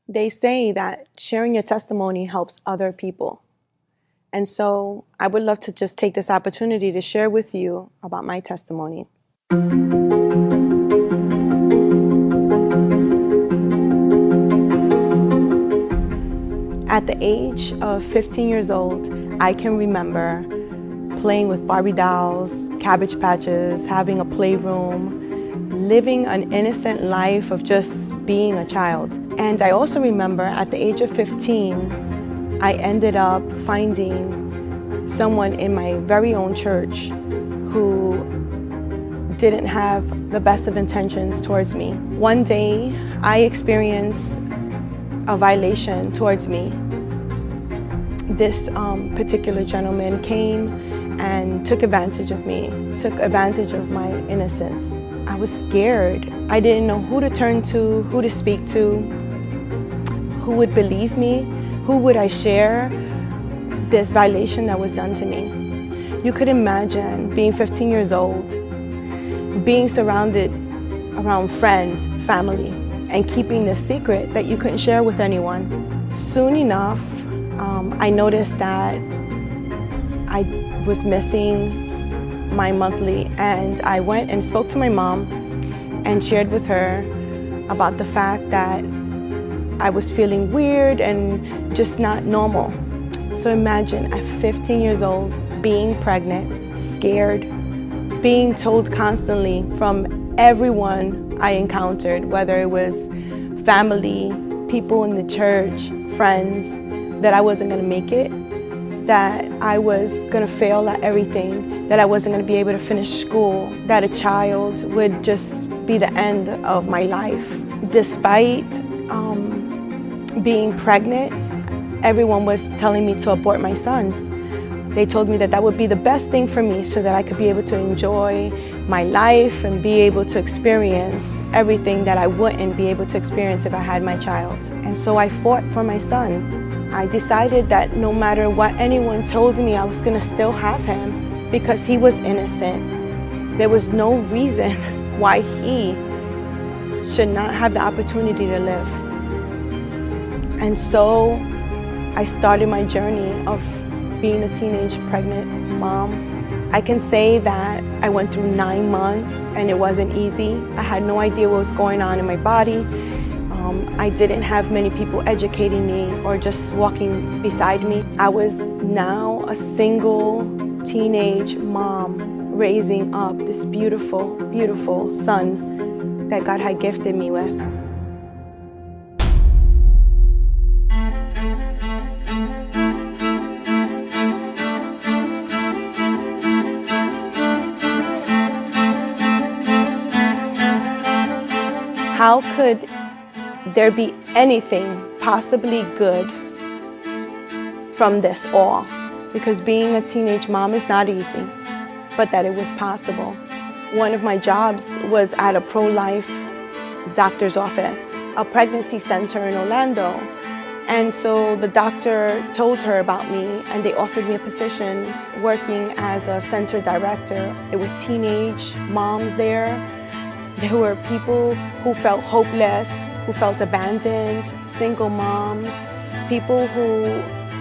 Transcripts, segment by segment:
They say that sharing your testimony helps other people. And so I would love to just take this opportunity to share with you about my testimony. At the age of 15 years old, I can remember playing with Barbie dolls, Cabbage Patches, having a playroom, living an innocent life of just being a child. And I also remember at the age of 15, I ended up finding someone in my very own church who didn't have the best of intentions towards me. One day, I experienced a violation towards me. This particular gentleman came and took advantage of me, took advantage of my innocence. I was scared. I didn't know who to turn to, who to speak to, who would believe me, who would I share this violation that was done to me. You could imagine being 15 years old, being surrounded around friends, family, and keeping this secret that you couldn't share with anyone. Soon enough, I noticed that I was missing my monthly, and I went and spoke to my mom and shared with her about the fact that I was feeling weird and just not normal. So imagine at 15 years old, being pregnant, scared, being told constantly from everyone I encountered, whether it was family, people in the church, friends, that I wasn't gonna make it, that I was gonna fail at everything, that I wasn't gonna be able to finish school, that a child would just be the end of my life. Despite being pregnant, everyone was telling me to abort my son. They told me that that would be the best thing for me so that I could be able to enjoy my life and be able to experience everything that I wouldn't be able to experience if I had my child. And so I fought for my son. I decided that no matter what anyone told me, I was gonna still have him because he was innocent. There was no reason why he should not have the opportunity to live. And so I started my journey of being a teenage pregnant mom. I can say that I went through 9 months and it wasn't easy. I had no idea what was going on in my body. I didn't have many people educating me or just walking beside me. I was now a single teenage mom raising up this beautiful, beautiful son that God had gifted me with. How could there be anything possibly good from this all? Because being a teenage mom is not easy, but that it was possible. One of my jobs was at a pro-life doctor's office, a pregnancy center in Orlando. And so the doctor told her about me and they offered me a position working as a center director. There were teenage moms there. There were people who felt hopeless, who felt abandoned, single moms, people who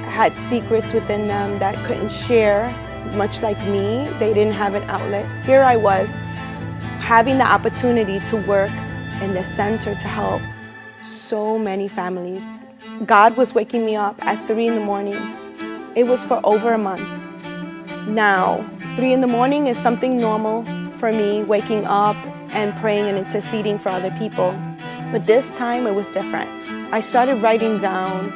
had secrets within them that couldn't share, much like me. They didn't have an outlet. Here I was, having the opportunity to work in the center to help so many families. God was waking me up at 3 in the morning. It was for over a month. Now, 3 in the morning is something normal for me, waking up and praying and interceding for other people. But this time it was different. I started writing down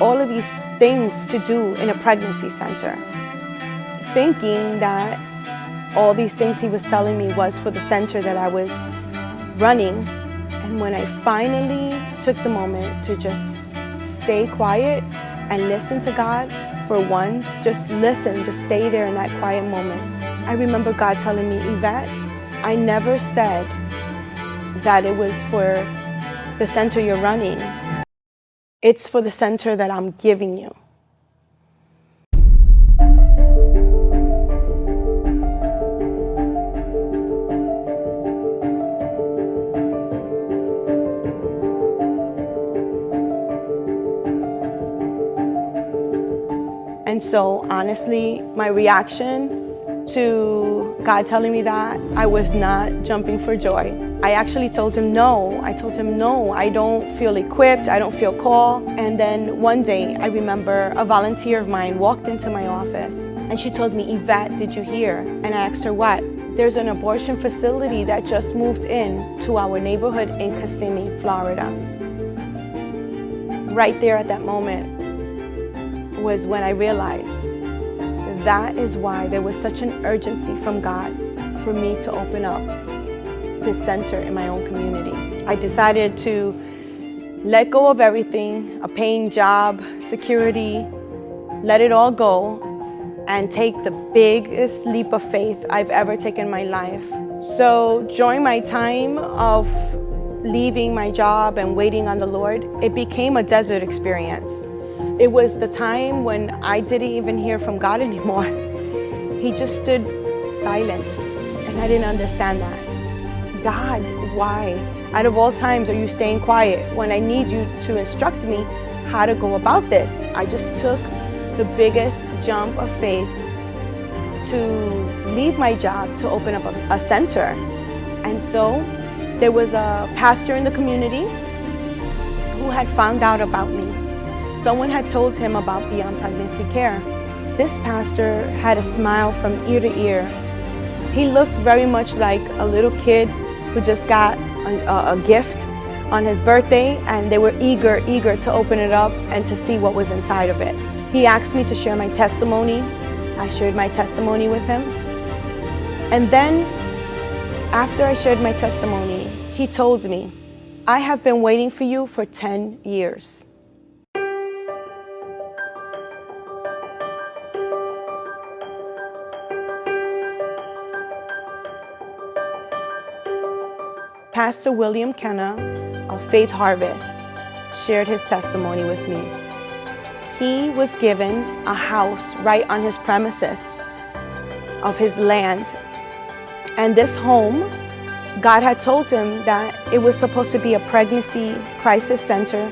all of these things to do in a pregnancy center, thinking that all these things he was telling me was for the center that I was running. And when I finally took the moment to just stay quiet and listen to God for once, just listen, just stay there in that quiet moment, I remember God telling me, Yvette, I never said that it was for the center you're running. It's for the center that I'm giving you. And so honestly, my reaction to God telling me that, I was not jumping for joy. I actually told him no. I told him no, I don't feel equipped, I don't feel called. And then one day, I remember a volunteer of mine walked into my office and she told me, Yvette, did you hear? And I asked her what? There's an abortion facility that just moved in to our neighborhood in Kissimmee, Florida. Right there at that moment was when I realized that is why there was such an urgency from God for me to open up this center in my own community. I decided to let go of everything, a paying job, security, let it all go, and take the biggest leap of faith I've ever taken in my life. So during my time of leaving my job and waiting on the Lord, it became a desert experience. It was the time when I didn't even hear from God anymore. He just stood silent, and I didn't understand that. God, why? Out of all times are you staying quiet when I need you to instruct me how to go about this? I just took the biggest jump of faith to leave my job to open up a center. And so there was a pastor in the community who had found out about me. Someone had told him about Beyond Pregnancy Care. This pastor had a smile from ear to ear. He looked very much like a little kid who just got a gift on his birthday, and they were eager to open it up and to see what was inside of it. He asked me to share my testimony. I shared my testimony with him. And then, after I shared my testimony, he told me, I have been waiting for you for 10 years. Pastor William Kenna of Faith Harvest shared his testimony with me. He was given a house right on his premises of his land. And this home, God had told him that it was supposed to be a pregnancy crisis center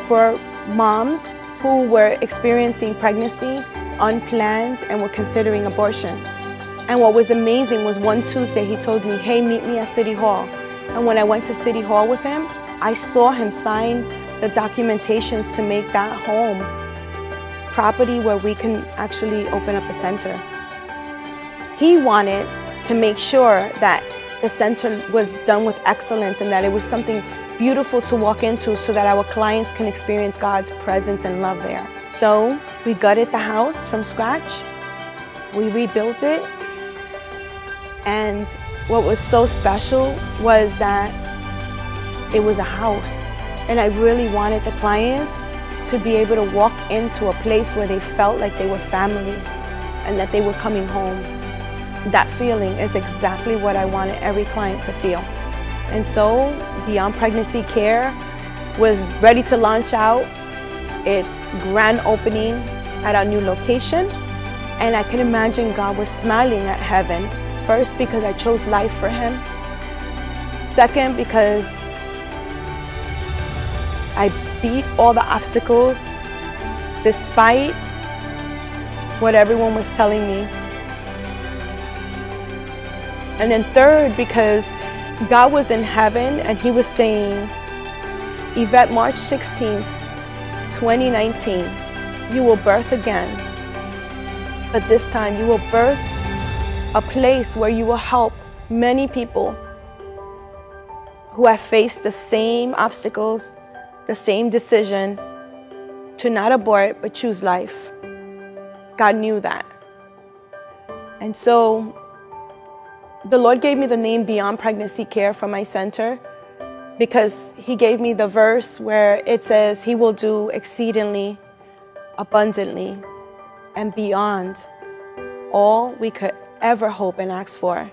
for moms who were experiencing pregnancy unplanned and were considering abortion. And what was amazing was one Tuesday he told me, hey, meet me at City Hall. And when I went to City Hall with him, I saw him sign the documentations to make that home property where we can actually open up the center. He wanted to make sure that the center was done with excellence and that it was something beautiful to walk into so that our clients can experience God's presence and love there. So we gutted the house from scratch. We rebuilt it. And what was so special was that it was a house. And I really wanted the clients to be able to walk into a place where they felt like they were family and that they were coming home. That feeling is exactly what I wanted every client to feel. And so Beyond Pregnancy Care was ready to launch out its grand opening at our new location. And I can imagine God was smiling at heaven. First, because I chose life for him. Second, because I beat all the obstacles despite what everyone was telling me. And then third, because God was in heaven and he was saying, Yvette, March 16th, 2019, you will birth again. But this time you will birth a place where you will help many people who have faced the same obstacles, the same decision to not abort but choose life. God knew that. And so the Lord gave me the name Beyond Pregnancy Care for my center because he gave me the verse where it says he will do exceedingly, abundantly, and beyond all we could ever hope and ask for.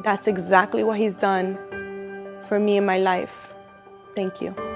That's exactly what he's done for me in my life. Thank you.